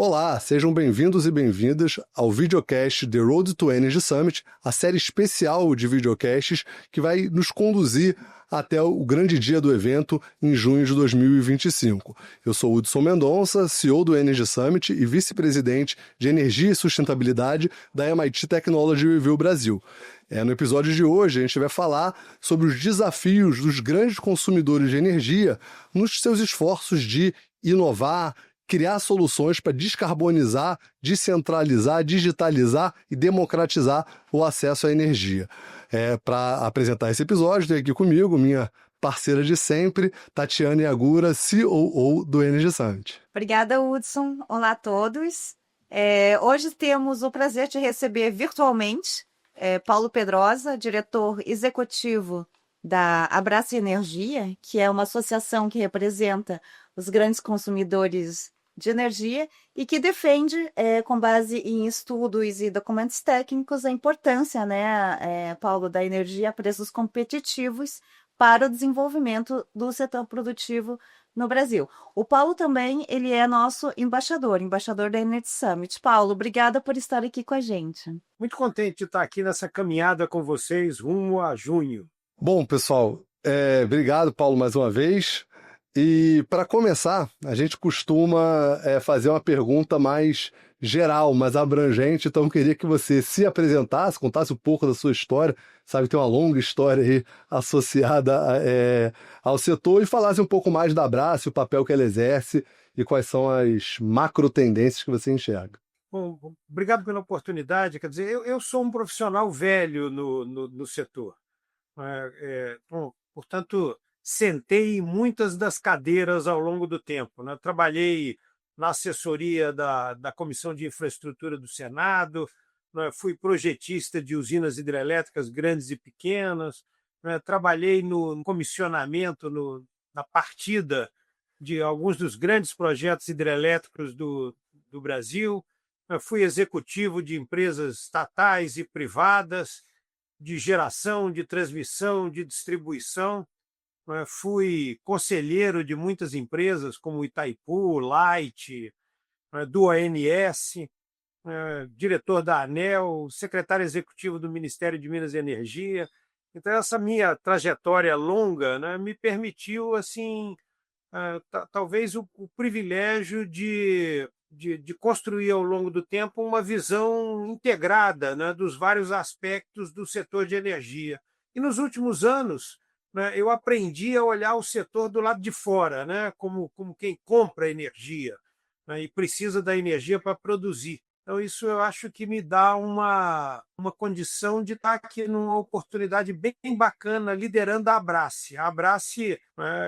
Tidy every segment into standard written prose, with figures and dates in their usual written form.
Olá, sejam bem-vindos e bem-vindas ao videocast The Road to Energy Summit, a série especial de videocasts que vai nos conduzir até o grande dia do evento em junho de 2025. Eu sou Hudson Mendonça, CEO do Energy Summit e vice-presidente de Energia e Sustentabilidade da MIT Technology Review Brasil. No episódio de hoje, a gente vai falar sobre os desafios dos grandes consumidores de energia nos seus esforços de inovar, criar soluções para descarbonizar, descentralizar, digitalizar e democratizar o acesso à energia. Para apresentar esse episódio, tenho aqui comigo minha parceira de sempre, Tatiana Yagura, COO do Energy Summit. Obrigada, Hudson. Olá a todos. Hoje temos o prazer de receber virtualmente Paulo Pedrosa, diretor executivo da Abrace Energia, que é uma associação que representa os grandes consumidores de energia e que defende, com base em estudos e documentos técnicos, a importância, Paulo, da energia a preços competitivos para o desenvolvimento do setor produtivo no Brasil. O Paulo também, ele é nosso embaixador da Energy Summit. Paulo, obrigada por estar aqui com a gente. Muito contente de estar aqui nessa caminhada com vocês rumo a junho. Bom, pessoal, obrigado, Paulo, mais uma vez. E para começar, a gente costuma fazer uma pergunta mais geral, mais abrangente, então eu queria que você se apresentasse, contasse um pouco da sua história, sabe, tem uma longa história aí associada ao setor, e falasse um pouco mais da Abrace, o papel que ela exerce e quais são as macro tendências que você enxerga. Bom, obrigado pela oportunidade. Quer dizer, eu sou um profissional velho no setor. Portanto, sentei em muitas das cadeiras ao longo do tempo, né? Trabalhei na assessoria da Comissão de Infraestrutura do Senado, né? Fui projetista de usinas hidrelétricas grandes e pequenas, né? Trabalhei no comissionamento, na partida de alguns dos grandes projetos hidrelétricos do Brasil, né? Fui executivo de empresas estatais e privadas, de geração, de transmissão, de distribuição. Fui conselheiro de muitas empresas, como Itaipu, Light, do ONS, diretor da ANEEL, secretário executivo do Ministério de Minas e Energia. Então, essa minha trajetória longa, né, me permitiu, assim, talvez o privilégio de construir ao longo do tempo uma visão integrada, né, dos vários aspectos do setor de energia. E nos últimos anos, né, eu aprendi a olhar o setor do lado de fora, né, como quem compra energia, né, e precisa da energia para produzir. Então, isso eu acho que me dá uma condição de estar aqui numa oportunidade bem bacana, liderando a Abrace. A Abrace,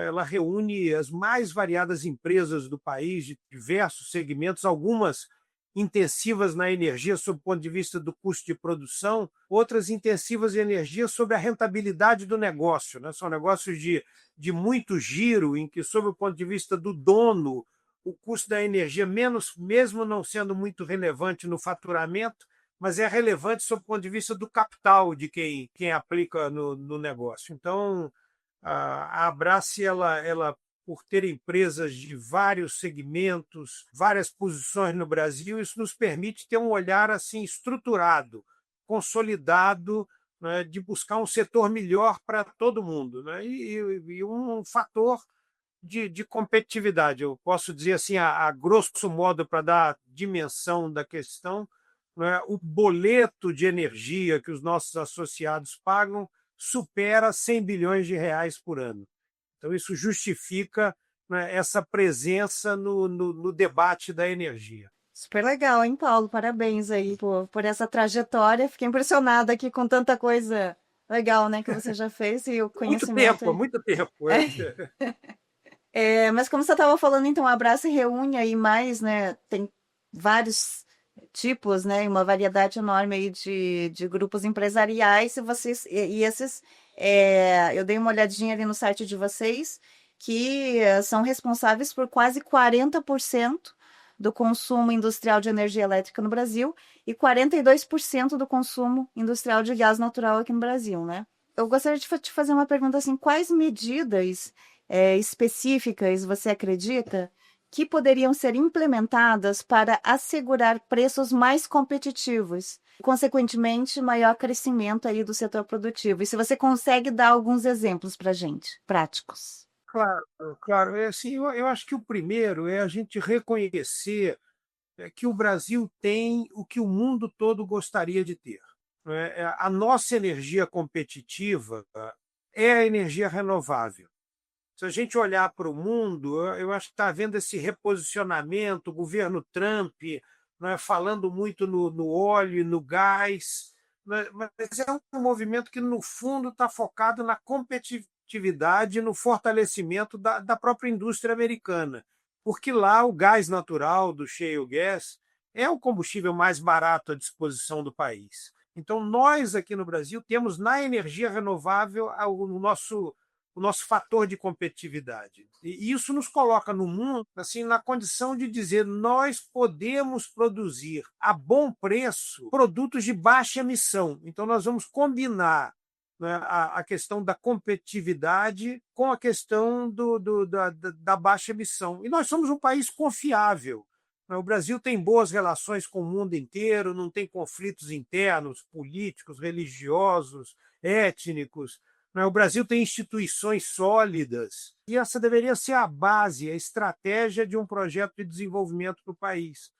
ela reúne as mais variadas empresas do país, de diversos segmentos, algumas intensivas na energia sob o ponto de vista do custo de produção, outras intensivas em energia sobre a rentabilidade do negócio, né? São negócios de muito giro, em que, sob o ponto de vista do dono, o custo da energia, mesmo não sendo muito relevante no faturamento, mas é relevante sob o ponto de vista do capital de quem aplica no negócio. Então, a Abrace, ela por ter empresas de vários segmentos, várias posições no Brasil, isso nos permite ter um olhar assim estruturado, consolidado, né, de buscar um setor melhor para todo mundo, né, e um fator de competitividade. Eu posso dizer assim, a grosso modo, para dar dimensão da questão, né, o boleto de energia que os nossos associados pagam supera 100 bilhões de reais por ano. Então, isso justifica, né, essa presença no debate da energia. Super legal, hein, Paulo? Parabéns aí por essa trajetória. Fiquei impressionada aqui com tanta coisa legal, né, que você já fez e o conhecimento. Muito tempo. Mas como você estava falando, então, a Abrace reúne aí mais, né, tem vários tipos, né, uma variedade enorme aí de grupos empresariais, eu dei uma olhadinha ali no site de vocês, que são responsáveis por quase 40% do consumo industrial de energia elétrica no Brasil e 42% do consumo industrial de gás natural aqui no Brasil, né? Eu gostaria de te fazer uma pergunta assim, quais medidas específicas você acredita que poderiam ser implementadas para assegurar preços mais competitivos, consequentemente, maior crescimento aí do setor produtivo. E se você consegue dar alguns exemplos para a gente, práticos. Claro, claro. Assim, eu acho que o primeiro é a gente reconhecer que o Brasil tem o que o mundo todo gostaria de ter, né? A nossa energia competitiva é a energia renovável. Se a gente olhar para o mundo, eu acho que está havendo esse reposicionamento, o governo Trump, né, falando muito no óleo e no gás, né, mas é um movimento que, no fundo, está focado na competitividade e no fortalecimento da própria indústria americana, porque lá o gás natural do shale gas é o combustível mais barato à disposição do país. Então, nós aqui no Brasil temos na energia renovável o nosso fator de competitividade. E isso nos coloca no mundo assim na condição de dizer nós podemos produzir a bom preço produtos de baixa emissão. Então nós vamos combinar, né, a questão da competitividade com a questão da baixa emissão. E nós somos um país confiável. O Brasil tem boas relações com o mundo inteiro, não tem conflitos internos, políticos, religiosos, étnicos. O Brasil tem instituições sólidas e essa deveria ser a base, a estratégia de um projeto de desenvolvimento para o país.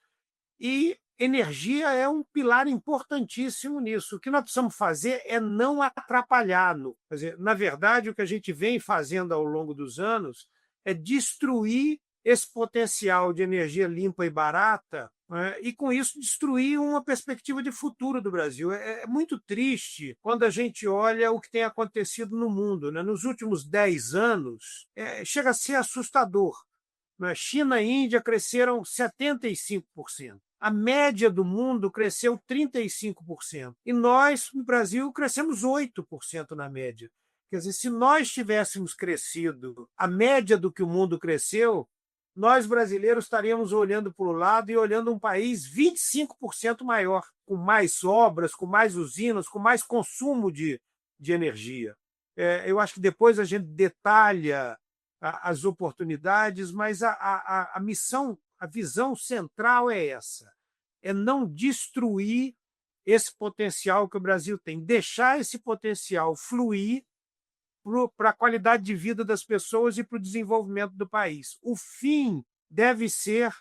E energia é um pilar importantíssimo nisso. O que nós precisamos fazer é não atrapalhar. Quer dizer, na verdade, o que a gente vem fazendo ao longo dos anos é destruir esse potencial de energia limpa e barata, né, e, com isso, destruir uma perspectiva de futuro do Brasil. É muito triste quando a gente olha o que tem acontecido no mundo, né? Nos últimos 10 anos, chega a ser assustador. Né? China e Índia cresceram 75%. A média do mundo cresceu 35%. E nós, no Brasil, crescemos 8% na média. Quer dizer, se nós tivéssemos crescido a média do que o mundo cresceu, nós brasileiros estaríamos olhando para o lado e olhando um país 25% maior, com mais obras, com mais usinas, com mais consumo de energia. Eu acho que depois a gente detalha as oportunidades, mas a missão, a visão central é essa: é não destruir esse potencial que o Brasil tem, deixar esse potencial fluir para a qualidade de vida das pessoas e para o desenvolvimento do país. O fim deve ser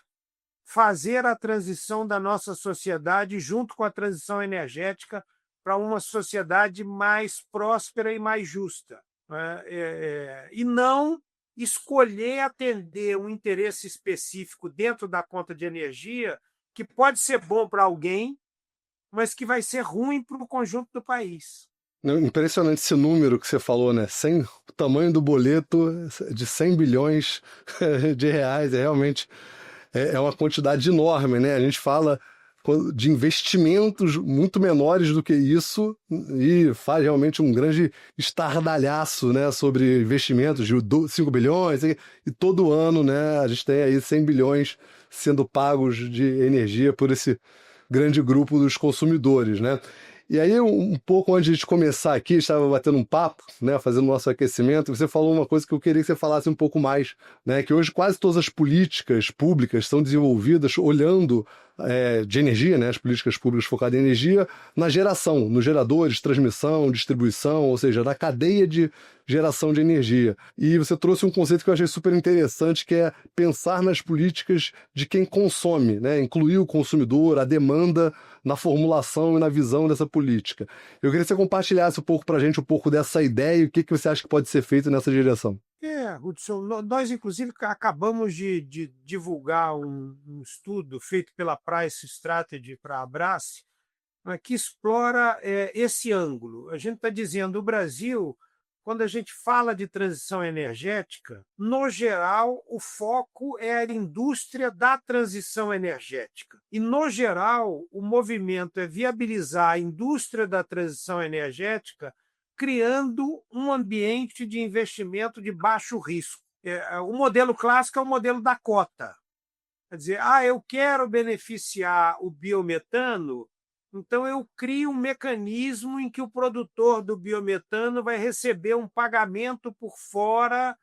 fazer a transição da nossa sociedade junto com a transição energética para uma sociedade mais próspera e mais justa, né? E não escolher atender um interesse específico dentro da conta de energia que pode ser bom para alguém, mas que vai ser ruim para o conjunto do país. Impressionante esse número que você falou, né? O tamanho do boleto de 100 bilhões de reais, realmente uma quantidade enorme, né? A gente fala de investimentos muito menores do que isso e faz realmente um grande estardalhaço, né, sobre investimentos de 5 bilhões e todo ano, né, a gente tem aí 100 bilhões sendo pagos de energia por esse grande grupo dos consumidores, né? E aí, um pouco antes de começar aqui, estava batendo um papo, né, fazendo o nosso aquecimento, você falou uma coisa que eu queria que você falasse um pouco mais, né, que hoje quase todas as políticas públicas são desenvolvidas olhando de energia, né, as políticas públicas focadas em energia, na geração, nos geradores, transmissão, distribuição, ou seja, na cadeia de geração de energia. E você trouxe um conceito que eu achei super interessante, que é pensar nas políticas de quem consome, né, incluir o consumidor, a demanda na formulação e na visão dessa política. Eu queria que você compartilhasse um pouco para a gente um pouco dessa ideia e o que você acha que pode ser feito nessa direção. Hudson, nós, inclusive, acabamos de divulgar um estudo feito pela Price Strategy para a Abrace, que explora esse ângulo. A gente está dizendo, o Brasil, quando a gente fala de transição energética, no geral, o foco é a indústria da transição energética. E, no geral, o movimento é viabilizar a indústria da transição energética criando um ambiente de investimento de baixo risco. O modelo clássico é o modelo da cota. Quer dizer, eu quero beneficiar o biometano, então eu crio um mecanismo em que o produtor do biometano vai receber um pagamento por fora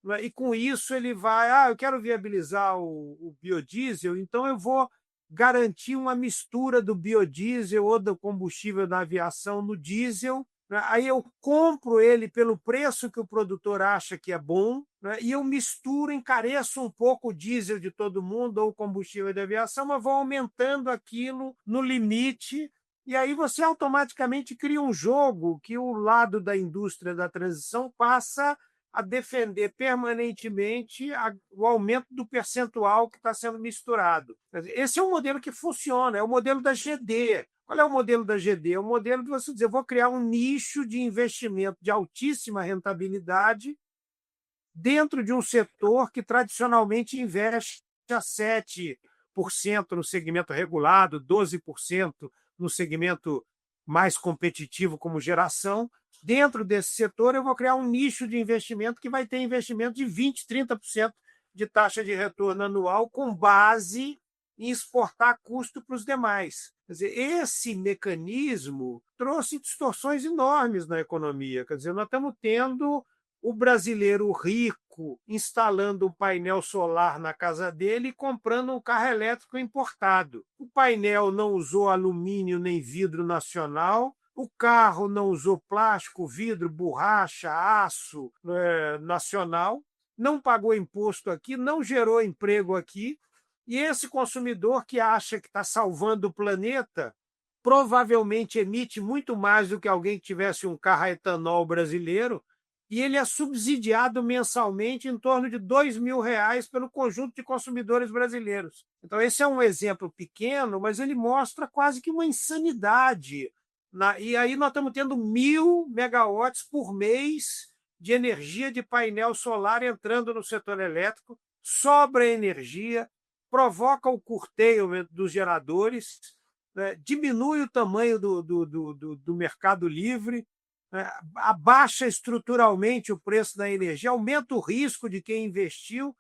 né? E com isso ele vai, eu quero viabilizar o biodiesel, então eu vou garantir uma mistura do biodiesel ou do combustível da aviação no diesel, né? Aí eu compro ele pelo preço que o produtor acha que é bom, né? E eu misturo, encareço um pouco o diesel de todo mundo ou o combustível da aviação, mas vou aumentando aquilo no limite. E aí você automaticamente cria um jogo que o lado da indústria da transição passa a defender permanentemente o aumento do percentual que está sendo misturado. Esse é um modelo que funciona, é o modelo da GD. Qual é o modelo da GD? É o modelo de você dizer, vou criar um nicho de investimento de altíssima rentabilidade dentro de um setor que tradicionalmente investe a 7% no segmento regulado, 12% no segmento mais competitivo como geração. Dentro desse setor, eu vou criar um nicho de investimento que vai ter investimento de 20%, 30% de taxa de retorno anual com base em exportar custo para os demais. Quer dizer, esse mecanismo trouxe distorções enormes na economia. Quer dizer, nós estamos tendo o brasileiro rico instalando um painel solar na casa dele e comprando um carro elétrico importado. O painel não usou alumínio nem vidro nacional, o carro não usou plástico, vidro, borracha, aço nacional, não pagou imposto aqui, não gerou emprego aqui, e esse consumidor que acha que está salvando o planeta provavelmente emite muito mais do que alguém que tivesse um carro a etanol brasileiro, e ele é subsidiado mensalmente em torno de R$ 2.000 pelo conjunto de consumidores brasileiros. Então, esse é um exemplo pequeno, mas ele mostra quase que uma insanidade. E aí nós estamos tendo 1.000 megawatts por mês de energia de painel solar entrando no setor elétrico, sobra energia, provoca o curtailment dos geradores, né, diminui o tamanho do mercado livre, abaixa estruturalmente o preço da energia, aumenta o risco de quem investiu,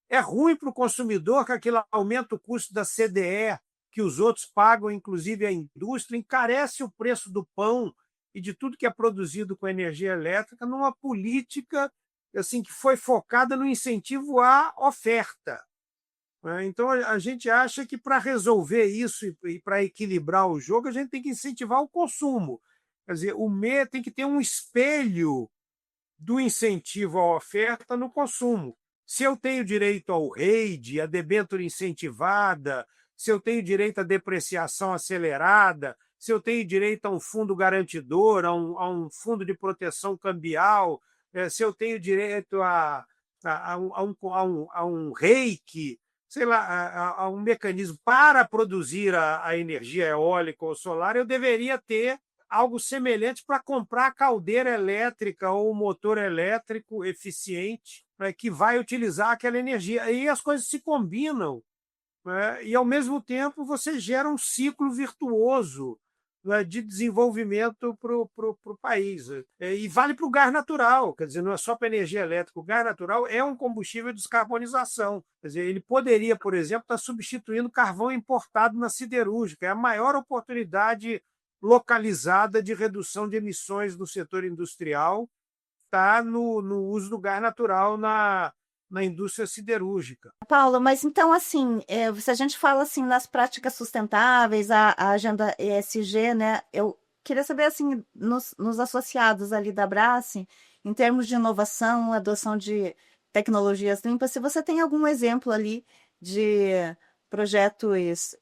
é ruim para o consumidor, que aquilo aumenta o custo da CDE, que os outros pagam, inclusive a indústria, encarece o preço do pão e de tudo que é produzido com energia elétrica numa política assim que foi focada no incentivo à oferta. Então, a gente acha que para resolver isso e para equilibrar o jogo, a gente tem que incentivar o consumo. Quer dizer, o MEI tem que ter um espelho do incentivo à oferta no consumo. Se eu tenho direito ao REID, a debênture incentivada, se eu tenho direito à depreciação acelerada, se eu tenho direito a um fundo garantidor, a um fundo de proteção cambial, se eu tenho direito a um reiki, sei lá, a um mecanismo para produzir a energia eólica ou solar, eu deveria ter algo semelhante para comprar a caldeira elétrica ou o motor elétrico eficiente, né, que vai utilizar aquela energia. Aí as coisas se combinam, né, e, ao mesmo tempo, você gera um ciclo virtuoso, né, de desenvolvimento para o país. E vale para o gás natural, quer dizer, não é só para a energia elétrica. O gás natural é um combustível de descarbonização. Quer dizer, ele poderia, por exemplo, estar substituindo carvão importado na siderúrgica. É a maior oportunidade localizada de redução de emissões no setor industrial, está no uso do gás natural na indústria siderúrgica. Paulo, mas então, assim, se a gente fala assim nas práticas sustentáveis, a agenda ESG, né? Eu queria saber, assim, nos associados ali da Braskem, em termos de inovação, adoção de tecnologias limpas, se você tem algum exemplo ali de projetos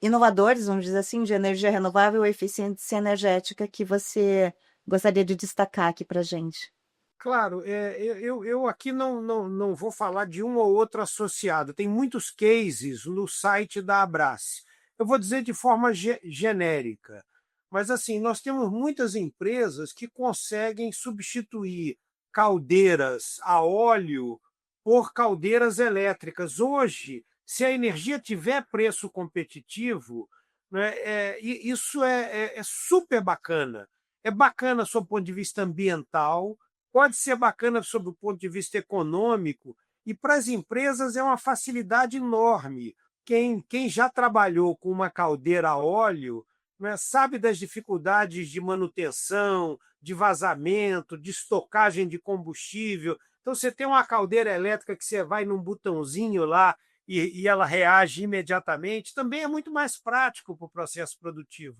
inovadores, vamos dizer assim, de energia renovável e eficiência energética que você gostaria de destacar aqui para a gente. Claro, eu aqui não vou falar de um ou outro associado. Tem muitos cases no site da Abrace. Eu vou dizer de forma genérica, mas assim, nós temos muitas empresas que conseguem substituir caldeiras a óleo por caldeiras elétricas. Hoje, se a energia tiver preço competitivo, né, isso é super bacana. É bacana sob o ponto de vista ambiental, pode ser bacana sob o ponto de vista econômico, e para as empresas é uma facilidade enorme. Quem já trabalhou com uma caldeira a óleo, né, sabe das dificuldades de manutenção, de vazamento, de estocagem de combustível. Então, você tem uma caldeira elétrica que você vai num botãozinho lá e ela reage imediatamente, também é muito mais prático para o processo produtivo.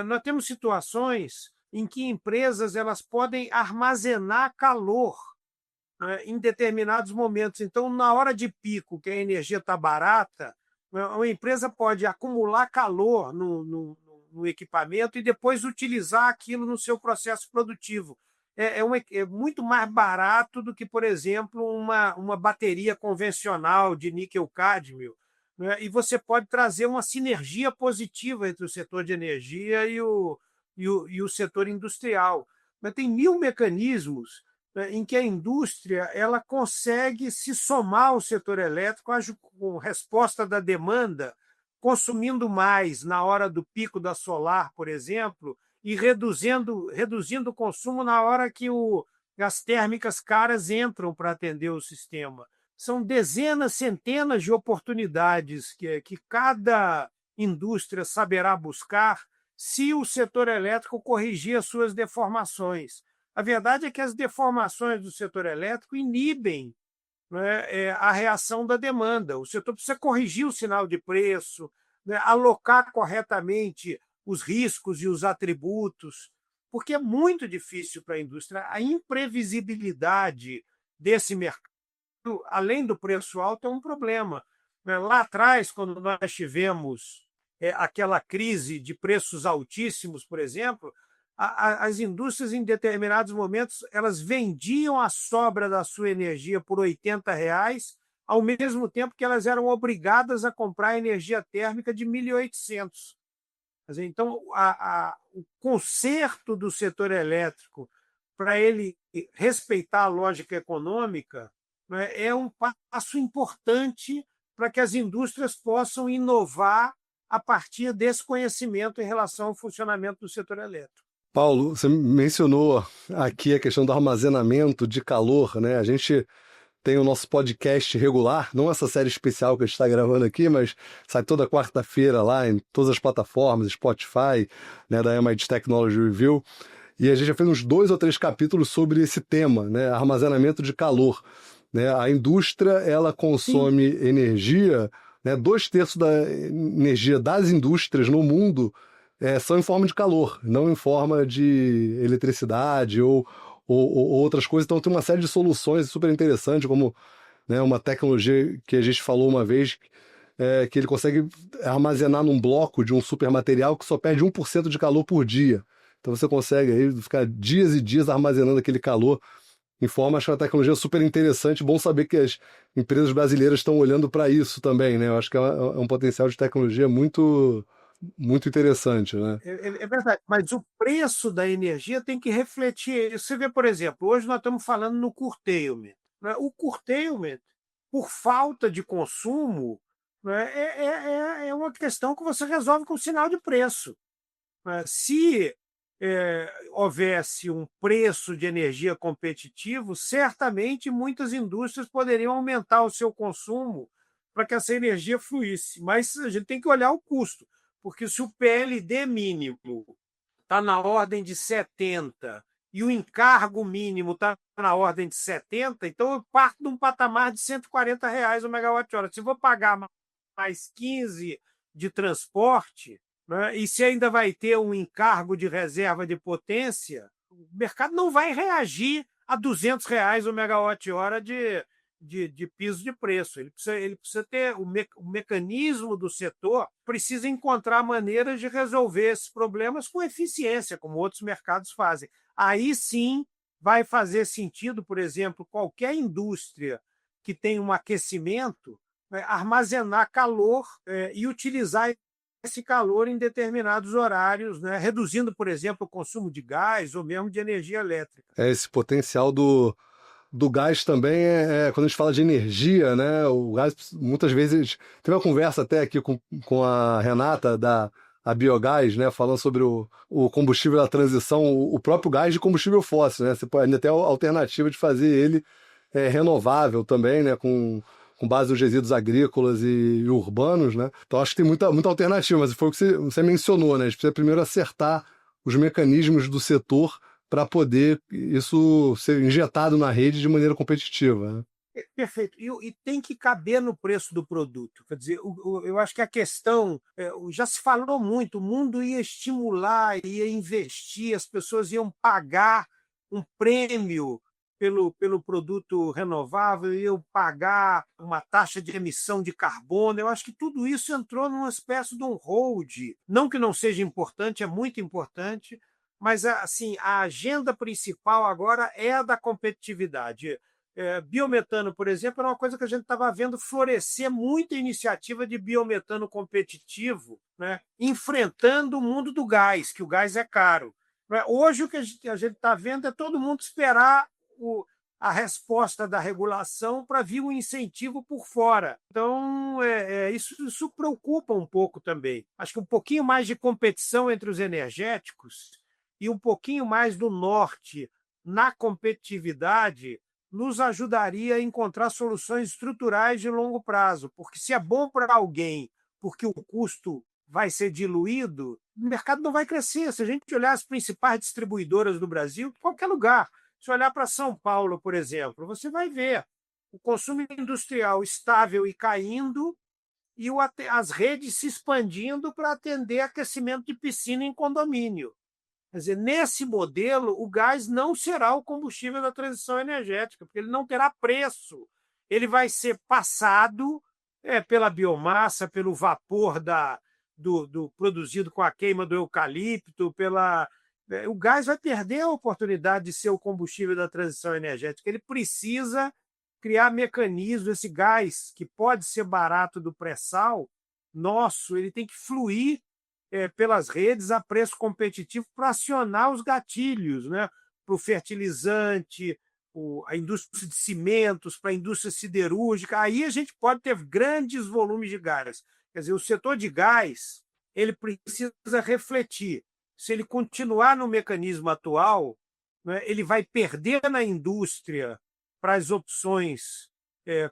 Nós temos situações em que empresas elas podem armazenar calor, né, em determinados momentos. Então, na hora de pico, que a energia está barata, uma empresa pode acumular calor no equipamento e depois utilizar aquilo no seu processo produtivo. É muito mais barato do que, por exemplo, uma bateria convencional de níquel-cádmio, né? E você pode trazer uma sinergia positiva entre o setor de energia e o setor industrial. Mas tem 1000 mecanismos, né, em que a indústria ela consegue se somar ao setor elétrico com resposta da demanda, consumindo mais na hora do pico da solar, por exemplo, e reduzindo o consumo na hora que as térmicas caras entram para atender o sistema. São dezenas, centenas de oportunidades que cada indústria saberá buscar se o setor elétrico corrigir as suas deformações. A verdade é que as deformações do setor elétrico inibem, né, a reação da demanda. O setor precisa corrigir o sinal de preço, né, alocar corretamente os riscos e os atributos, porque é muito difícil para a indústria. A imprevisibilidade desse mercado, além do preço alto, é um problema. Lá atrás, quando nós tivemos aquela crise de preços altíssimos, por exemplo, as indústrias, em determinados momentos, elas vendiam a sobra da sua energia por R$ 80, ao mesmo tempo que elas eram obrigadas a comprar energia térmica de 1.800. Então, o conserto do setor elétrico, para ele respeitar a lógica econômica, né, é um passo importante para que as indústrias possam inovar a partir desse conhecimento em relação ao funcionamento do setor elétrico. Paulo, você mencionou aqui a questão do armazenamento de calor, né? A gente tem o nosso podcast regular, não essa série especial que a gente está gravando aqui, mas sai toda quarta-feira lá em todas as plataformas, Spotify, né, da MIT Technology Review, e a gente já fez uns 2 ou 3 capítulos sobre esse tema, né, armazenamento de calor. Né? A indústria, ela consome energia, né, 2/3 da energia das indústrias no mundo são em forma de calor, não em forma de eletricidade ou outras coisas. Então tem uma série de soluções super interessantes, como, né, uma tecnologia que a gente falou uma vez, que ele consegue armazenar num bloco de um super material que só perde 1% de calor por dia. Então você consegue aí ficar dias e dias armazenando aquele calor em forma. Acho uma tecnologia super interessante. Bom saber que as empresas brasileiras estão olhando para isso também, né? Eu acho que é um potencial de tecnologia muito, muito interessante, né? É verdade, mas o preço da energia tem que refletir isso. Você vê, por exemplo, hoje nós estamos falando no curtailment, né? O curtailment, por falta de consumo, né, é uma questão que você resolve com sinal de preço. Né? Se houvesse um preço de energia competitivo, certamente muitas indústrias poderiam aumentar o seu consumo para que essa energia fluísse. Mas a gente tem que olhar o custo. Porque se o PLD mínimo está na ordem de 70 e o encargo mínimo está na ordem de 70, então eu parto de um patamar de R$ 140 o megawatt-hora. Se eu vou pagar mais 15 de transporte, né, e se ainda vai ter um encargo de reserva de potência, o mercado não vai reagir a R$ 200 o megawatt-hora de piso de preço. Ele precisa ter o mecanismo do setor, precisa encontrar maneiras de resolver esses problemas com eficiência, como outros mercados fazem. Aí sim vai fazer sentido, por exemplo, qualquer indústria que tem um aquecimento, armazenar calor e utilizar esse calor em determinados horários, né, reduzindo, por exemplo, o consumo de gás ou mesmo de energia elétrica. Esse potencial do gás também quando a gente fala de energia, né? O gás, muitas vezes, teve uma conversa até aqui com a Renata a Biogás, né? Falando sobre o combustível da transição, o próprio gás de combustível fóssil, né? Você pode ainda ter a alternativa de fazer ele renovável também, né? Com base nos resíduos agrícolas e urbanos, né? Então acho que tem muita alternativa, mas foi o que você mencionou, né? A gente precisa primeiro acertar os mecanismos do setor para poder isso ser injetado na rede de maneira competitiva, né? Perfeito. E tem que caber no preço do produto. Quer dizer, eu acho que a questão, já se falou muito, o mundo ia estimular, ia investir, as pessoas iam pagar um prêmio pelo produto renovável, iam pagar uma taxa de emissão de carbono. Eu acho que tudo isso entrou numa espécie de um hold. Não que não seja importante, é muito importante, mas assim, a agenda principal agora é a da competitividade. Biometano, por exemplo, era uma coisa que a gente estava vendo florescer muita iniciativa de biometano competitivo, né, enfrentando o mundo do gás, que o gás é caro. Hoje, o que a gente está vendo é todo mundo esperar a resposta da regulação para vir um incentivo por fora. Então, isso preocupa um pouco também. Acho que um pouquinho mais de competição entre os energéticos e um pouquinho mais do norte na competitividade nos ajudaria a encontrar soluções estruturais de longo prazo, porque se é bom para alguém, porque o custo vai ser diluído, o mercado não vai crescer. Se a gente olhar as principais distribuidoras do Brasil, em qualquer lugar, se olhar para São Paulo, por exemplo, você vai ver o consumo industrial estável e caindo e as redes se expandindo para atender aquecimento de piscina em condomínio. Quer dizer, nesse modelo, o gás não será o combustível da transição energética, porque ele não terá preço. Ele vai ser passado pela biomassa, pelo vapor do produzido com a queima do eucalipto, o gás vai perder a oportunidade de ser o combustível da transição energética. Ele precisa criar mecanismos, esse gás, que pode ser barato do pré-sal, nosso, ele tem que fluir pelas redes a preço competitivo para acionar os gatilhos, né? Para o fertilizante, a indústria de cimentos, para a indústria siderúrgica. Aí a gente pode ter grandes volumes de gás. Quer dizer, o setor de gás ele precisa refletir. Se ele continuar no mecanismo atual, né, ele vai perder na indústria para as opções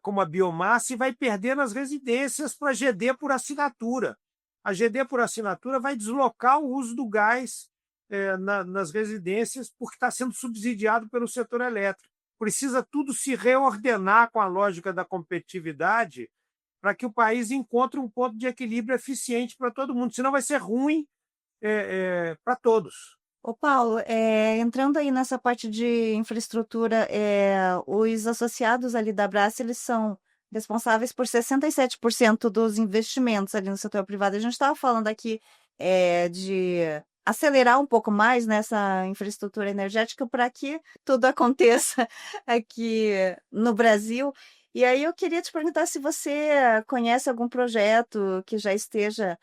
como a biomassa e vai perder nas residências para a GD por assinatura. A GD por assinatura vai deslocar o uso do gás nas residências porque está sendo subsidiado pelo setor elétrico. Precisa tudo se reordenar com a lógica da competitividade para que o país encontre um ponto de equilíbrio eficiente para todo mundo, senão vai ser ruim para todos. Ô Paulo, entrando aí nessa parte de infraestrutura, os associados ali da Brás, eles são responsáveis por 67% dos investimentos ali no setor privado. A gente estava falando aqui de acelerar um pouco mais nessa infraestrutura energética para que tudo aconteça aqui no Brasil. E aí eu queria te perguntar se você conhece algum projeto que já esteja,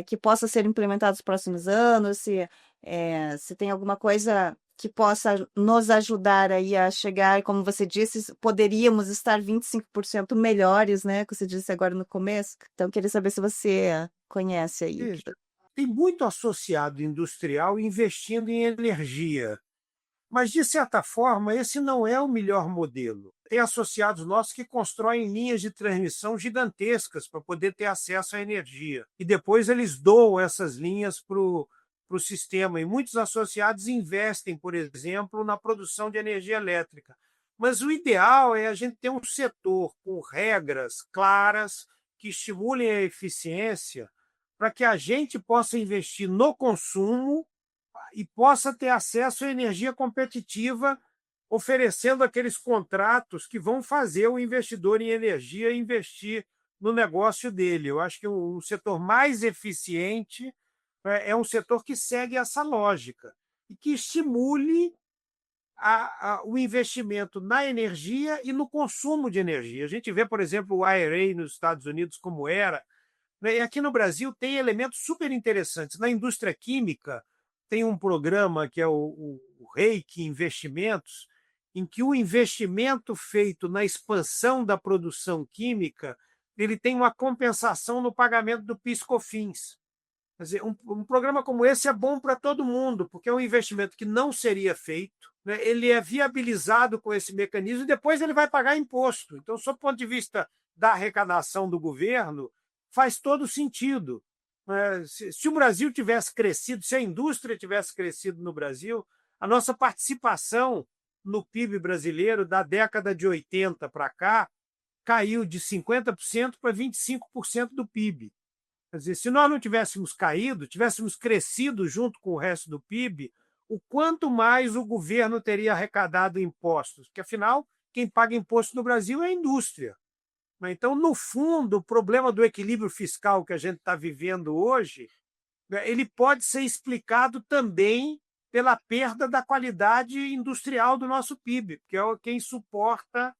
que possa ser implementado nos próximos anos, se tem alguma coisa que possa nos ajudar aí a chegar, como você disse, poderíamos estar 25% melhores, né? Que você disse agora no começo. Então, queria saber se você conhece aí. Isso. Tem muito associado industrial investindo em energia, mas, de certa forma, esse não é o melhor modelo. Tem associados nossos que constroem linhas de transmissão gigantescas para poder ter acesso à energia. E depois eles doam essas linhas para o sistema. E muitos associados investem, por exemplo, na produção de energia elétrica. Mas o ideal é a gente ter um setor com regras claras que estimulem a eficiência para que a gente possa investir no consumo e possa ter acesso à energia competitiva, oferecendo aqueles contratos que vão fazer o investidor em energia investir no negócio dele. Eu acho que um setor mais eficiente é um setor que segue essa lógica e que estimule o investimento na energia e no consumo de energia. A gente vê, por exemplo, o IRA nos Estados Unidos como era, né? E aqui no Brasil tem elementos super interessantes. Na indústria química, tem um programa que é o REIQ Investimentos, em que o investimento feito na expansão da produção química ele tem uma compensação no pagamento do PIS/COFINS. Quer dizer, um programa como esse é bom para todo mundo, porque é um investimento que não seria feito, né? Ele é viabilizado com esse mecanismo e depois ele vai pagar imposto. Então, sob o ponto de vista da arrecadação do governo, faz todo sentido. Se o Brasil tivesse crescido, se a indústria tivesse crescido no Brasil, A nossa participação no PIB brasileiro, da década de 80 para cá, caiu de 50% para 25% do PIB. Quer dizer, se nós não tivéssemos caído, tivéssemos crescido junto com o resto do PIB, o quanto mais o governo teria arrecadado impostos? Porque, afinal, quem paga imposto no Brasil é a indústria. Então, no fundo, o problema do equilíbrio fiscal que a gente está vivendo hoje, ele pode ser explicado também pela perda da qualidade industrial do nosso PIB, que é quem suporta.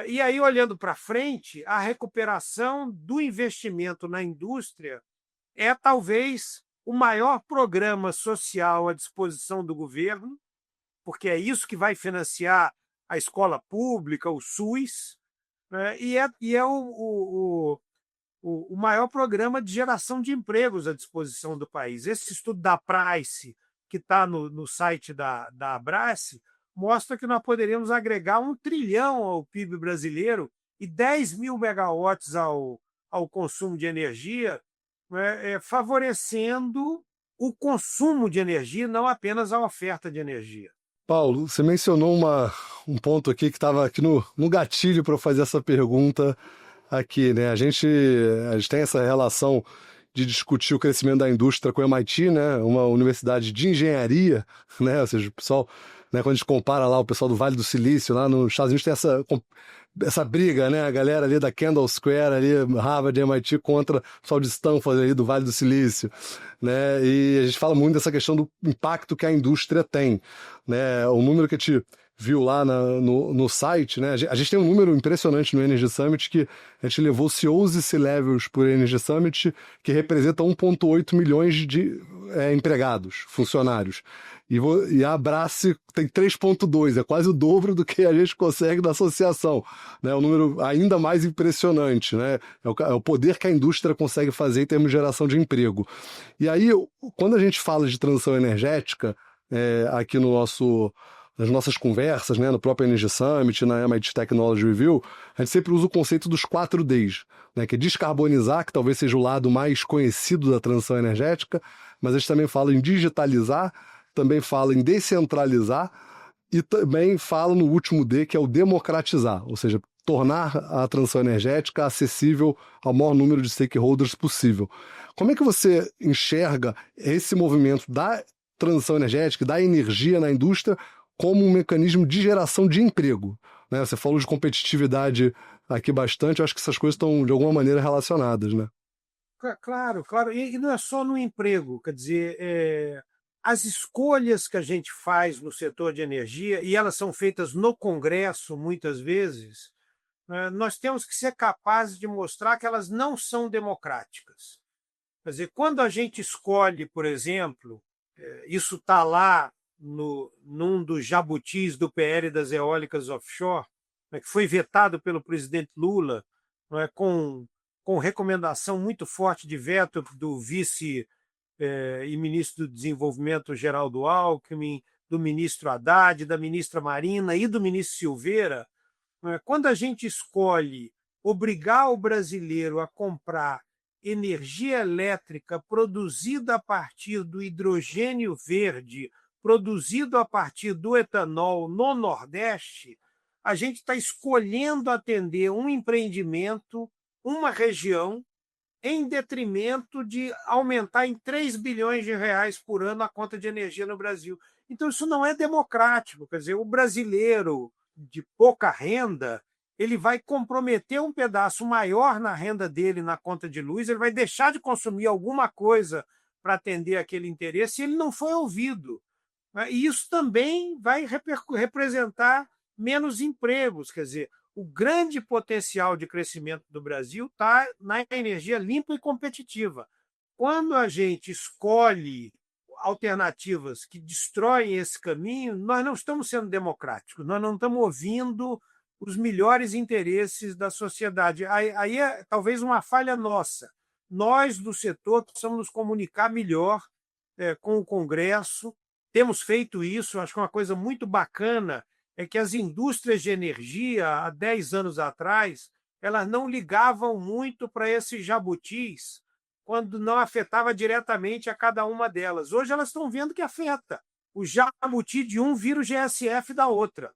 E aí, olhando para frente, a recuperação do investimento na indústria é talvez o maior programa social à disposição do governo, porque é isso que vai financiar a escola pública, o SUS, né? E é o maior programa de geração de empregos à disposição do país. Esse estudo da Price, que está no site da Abrace, mostra que nós poderíamos agregar 1 trilhão ao PIB brasileiro e 10 mil megawatts ao consumo de energia, né, favorecendo o consumo de energia, não apenas a oferta de energia. Paulo, você mencionou um ponto aqui que estava aqui no gatilho para fazer essa pergunta aqui, né? A gente tem essa relação de discutir o crescimento da indústria com o MIT, né? Uma universidade de engenharia, né? Ou seja, o pessoal, né? Quando a gente compara lá o pessoal do Vale do Silício, lá nos Estados Unidos tem essa briga, né? A galera ali da Kendall Square, ali, Harvard, MIT, contra o pessoal de Stanford ali do Vale do Silício, né? E a gente fala muito dessa questão do impacto que a indústria tem, né? O número que a gente viu lá no site, né? A gente tem um número impressionante no Energy Summit que a gente levou CEOs e C-Levels por Energy Summit, que representa 1,8 milhões de empregados, funcionários. E a Abrace tem 3,2, é quase o dobro do que a gente consegue da associação, né? Um número ainda mais impressionante, né? É o poder que a indústria consegue fazer em termos de geração de emprego. E aí, quando a gente fala de transição energética, aqui nas nossas conversas, né, no próprio Energy Summit, na MIT Technology Review, a gente sempre usa o conceito dos 4 Ds, né, que é descarbonizar, que talvez seja o lado mais conhecido da transição energética, mas a gente também fala em digitalizar, também fala em descentralizar e também fala no último D, que é o democratizar, ou seja, tornar a transição energética acessível ao maior número de stakeholders possível. Como é que você enxerga esse movimento da transição energética, da energia na indústria, como um mecanismo de geração de emprego, né? Você falou de competitividade aqui bastante, eu acho que essas coisas estão de alguma maneira relacionadas, né? Claro, claro. E não é só no emprego, quer dizer, as escolhas que a gente faz no setor de energia, e elas são feitas no Congresso muitas vezes, né, nós temos que ser capazes de mostrar que elas não são democráticas. Quer dizer, quando a gente escolhe, por exemplo, isso está lá num dos jabutis do PL das eólicas offshore, né, que foi vetado pelo presidente Lula, né, com recomendação muito forte de veto do vice e ministro do Desenvolvimento Geraldo Alckmin, do ministro Haddad, da ministra Marina e do ministro Silveira. Né, quando a gente escolhe obrigar o brasileiro a comprar energia elétrica produzida a partir do hidrogênio verde, produzido a partir do etanol no Nordeste, a gente está escolhendo atender um empreendimento, uma região, em detrimento de aumentar em 3 bilhões de reais por ano a conta de energia no Brasil. Então, isso não é democrático. Quer dizer, o brasileiro de pouca renda, ele vai comprometer um pedaço maior na renda dele na conta de luz, ele vai deixar de consumir alguma coisa para atender aquele interesse e ele não foi ouvido. E isso também vai representar menos empregos. Quer dizer, o grande potencial de crescimento do Brasil está na energia limpa e competitiva. Quando a gente escolhe alternativas que destroem esse caminho, nós não estamos sendo democráticos, nós não estamos ouvindo os melhores interesses da sociedade. Aí é talvez uma falha nossa. Nós, do setor, precisamos nos comunicar melhor com o Congresso. Temos feito isso, acho que uma coisa muito bacana é que as indústrias de energia, há 10 anos atrás, elas não ligavam muito para esses jabutis quando não afetava diretamente a cada uma delas. Hoje elas estão vendo que afeta. o jabuti de um vira o GSF da outra.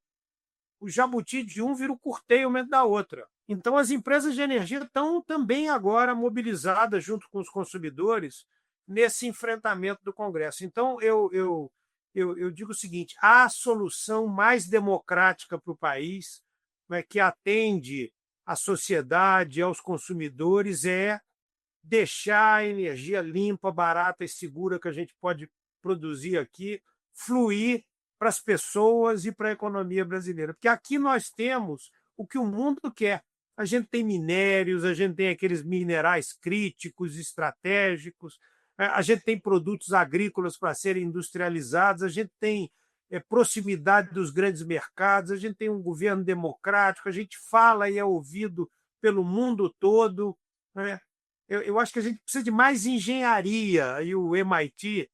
O jabuti de um vira o curtailment da outra. Então, as empresas de energia estão também agora mobilizadas junto com os consumidores nesse enfrentamento do Congresso. Então, eu digo o seguinte, a solução mais democrática para o país, né, que atende à sociedade, aos consumidores, é deixar a energia limpa, barata e segura que a gente pode produzir aqui, fluir para as pessoas e para a economia brasileira. Porque aqui nós temos o que o mundo quer. A gente tem minérios, a gente tem aqueles minerais críticos, estratégicos, a gente tem produtos agrícolas para serem industrializados, a gente tem proximidade dos grandes mercados, a gente tem um governo democrático, a gente fala e é ouvido pelo mundo todo, né? Eu acho que a gente precisa de mais engenharia, e o MIT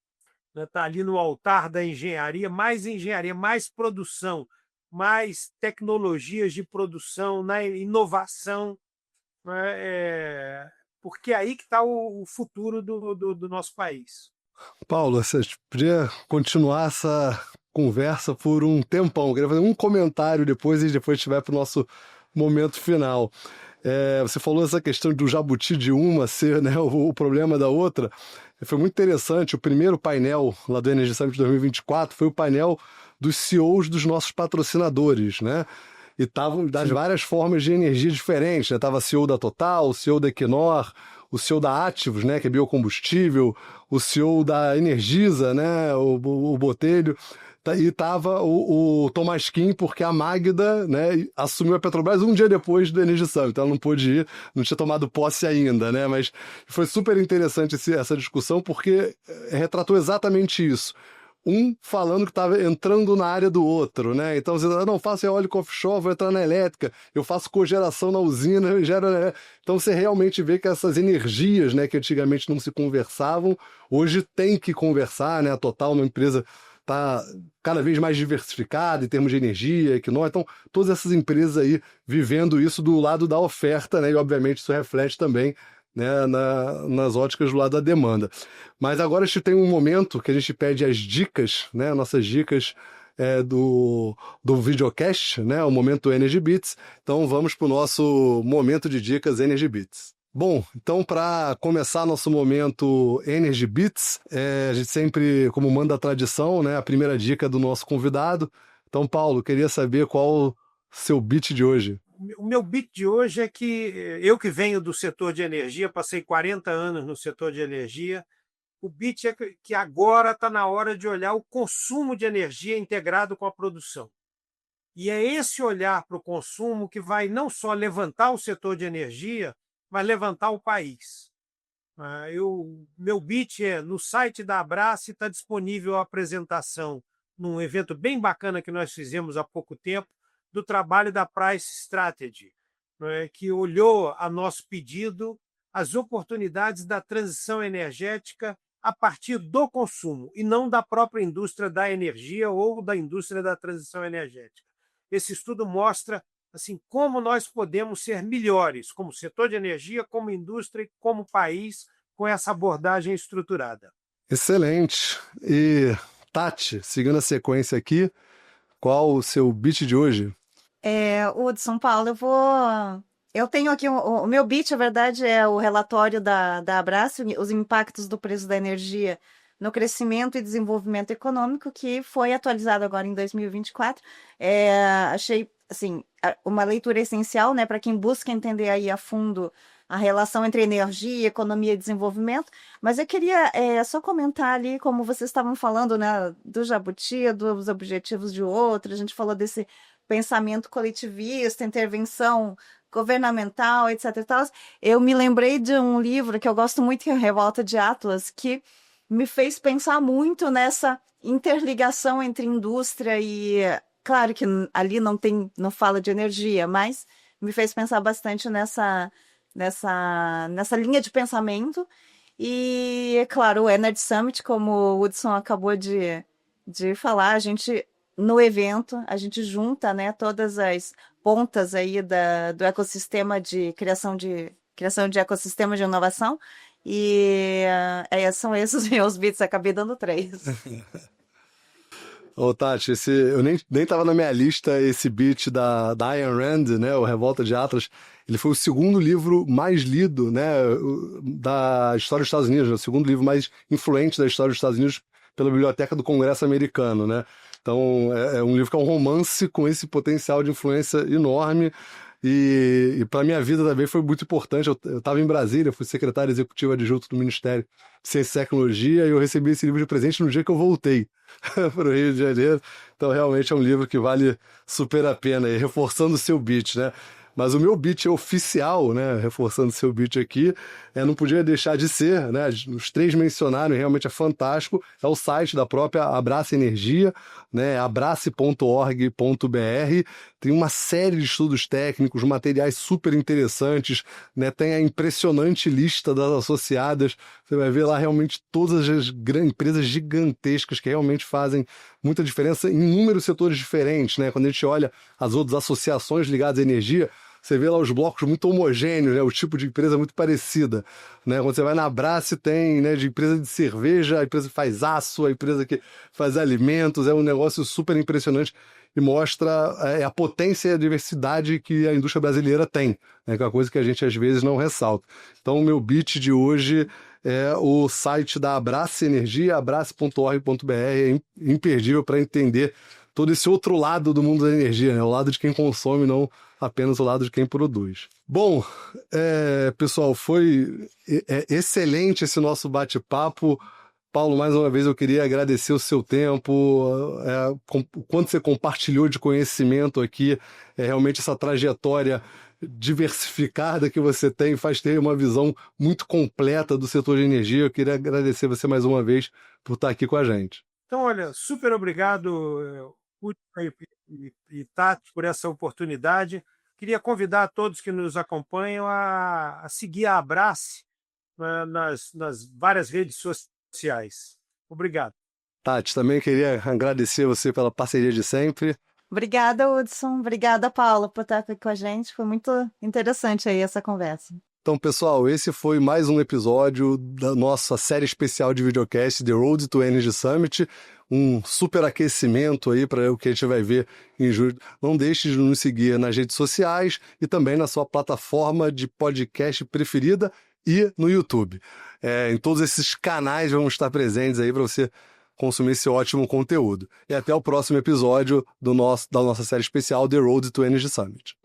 está ali no altar da engenharia, mais produção, mais tecnologias de produção, na inovação, né? Porque é aí que está o futuro do nosso país. Paulo, você podia continuar essa conversa por um tempão. Eu queria fazer um comentário depois e depois a gente vai para o nosso momento final. Você falou essa questão do jabuti de uma ser, né, o problema da outra. Foi muito interessante. O primeiro painel lá do Energy Summit 2024 foi o painel dos CEOs dos nossos patrocinadores, né? E estavam das várias formas de energia diferentes, né? Tava CEO da Total, o CEO da Equinor, o CEO da Ativos, né, que é biocombustível, o CEO da Energisa, né, o Botelho, e estava o Tomás Kim, porque a Magda, né, assumiu a Petrobras um dia depois do Energy Summit, então ela não pôde ir, não tinha tomado posse ainda, né, mas foi super interessante essa discussão, porque retratou exatamente isso. Um falando que estava entrando na área do outro, né? Então você não faço eólico offshore, vou entrar na elétrica, eu faço cogeração na usina, gero. Então você realmente vê que essas energias, né, que antigamente não se conversavam, hoje tem que conversar, né? A Total, uma empresa, está cada vez mais diversificada em termos de energia, que não. Então todas essas empresas aí vivendo isso do lado da oferta, né? E obviamente isso reflete também, né, nas óticas do lado da demanda. Mas agora a gente tem um momento que a gente pede as dicas, né, nossas dicas do videocast, né, o momento Energy Beats. Então vamos para o nosso momento de dicas Energy Beats. Bom, então para começar nosso momento Energy Beats, a gente sempre, como manda a tradição, né, a primeira dica do nosso convidado. Então, Paulo, queria saber qual o seu beat de hoje. O meu beat de hoje é que eu que venho do setor de energia, passei 40 anos no setor de energia, o beat é que agora está na hora de olhar o consumo de energia integrado com a produção. E é esse olhar para o consumo que vai não só levantar o setor de energia, mas levantar o país. Meu beat é no site da Abrace, está disponível a apresentação num evento bem bacana que nós fizemos há pouco tempo, do trabalho da Price Strategy, né, que olhou a nosso pedido as oportunidades da transição energética a partir do consumo e não da própria indústria da energia ou da indústria da transição energética. Esse estudo mostra assim como nós podemos ser melhores como setor de energia, como indústria e como país com essa abordagem estruturada. Excelente. E Tati, seguindo a sequência aqui, qual o seu beat de hoje? Hudson, Paulo, eu tenho aqui o meu beat, na verdade, é o relatório da Abrace, os impactos do preço da energia no crescimento e desenvolvimento econômico, que foi atualizado agora em 2024. Achei, assim, uma leitura essencial, né, para quem busca entender aí a fundo a relação entre energia, economia e desenvolvimento, mas eu queria só comentar ali, como vocês estavam falando, né, do jabuti, dos objetivos de outro, a gente falou desse pensamento coletivista, intervenção governamental, etc. e tal. Eu me lembrei de um livro que eu gosto muito, que é Revolta de Atlas, que me fez pensar muito nessa interligação entre indústria e... Claro que ali não fala de energia, mas me fez pensar bastante nessa linha de pensamento. E, é claro, o Energy Summit, como o Hudson acabou de falar, a gente... No evento, a gente junta, né, todas as pontas aí do ecossistema de criação de ecossistema de inovação, e são esses os meus beats, acabei dando 3. Ô, Tati, eu nem tava na minha lista esse beat da Ayn Rand, né, o Revolta de Atlas. Ele foi o segundo livro mais lido, né, da história dos Estados Unidos, né, o segundo livro mais influente da história dos Estados Unidos pela Biblioteca do Congresso Americano, né? Então, é um livro que é um romance com esse potencial de influência enorme. E para minha vida também foi muito importante. Eu estava em Brasília, fui secretário executivo adjunto do Ministério de Ciência e Tecnologia, e eu recebi esse livro de presente no dia que eu voltei para o Rio de Janeiro. Então, realmente é um livro que vale super a pena, e reforçando o seu beat, né? Mas o meu beat oficial, né, reforçando o seu beat aqui, não podia deixar de ser, né, os três mencionaram, e realmente é fantástico, é o site da própria Abrace Energia, né, abrace.org.br, tem uma série de estudos técnicos, materiais super interessantes, né, tem a impressionante lista das associadas, você vai ver lá realmente todas as empresas gigantescas que realmente fazem muita diferença em inúmeros setores diferentes, né, quando a gente olha as outras associações ligadas à energia, você vê lá os blocos muito homogêneos, né? O tipo de empresa muito parecida, né? Quando você vai na Abrace, tem, né, de empresa de cerveja, a empresa que faz aço, a empresa que faz alimentos, é um negócio super impressionante e mostra a potência e a diversidade que a indústria brasileira tem, né? Que é uma coisa que a gente às vezes não ressalta. Então o meu beat de hoje é o site da Abrace Energia, abrace.org.br, é imperdível para entender todo esse outro lado do mundo da energia, né? O lado de quem consome, não apenas o lado de quem produz. Bom, pessoal, foi excelente esse nosso bate-papo. Paulo, mais uma vez eu queria agradecer o seu tempo, o quanto você compartilhou de conhecimento aqui, realmente essa trajetória diversificada que você tem faz ter uma visão muito completa do setor de energia. Eu queria agradecer você mais uma vez por estar aqui com a gente. Então, olha, super obrigado, e Tati, por essa oportunidade. Queria convidar todos que nos acompanham a seguir a Abrace, né, nas várias redes sociais. Obrigado. Tati, também queria agradecer você pela parceria de sempre. Obrigada, Hudson. Obrigada, Paula, por estar aqui com a gente. Foi muito interessante aí essa conversa. Então, pessoal, esse foi mais um episódio da nossa série especial de videocast The Road to Energy Summit, um super aquecimento aí para o que a gente vai ver em julho. Não deixe de nos seguir nas redes sociais e também na sua plataforma de podcast preferida e no YouTube. Em todos esses canais vamos estar presentes aí para você consumir esse ótimo conteúdo. E até o próximo episódio da nossa série especial The Road to Energy Summit.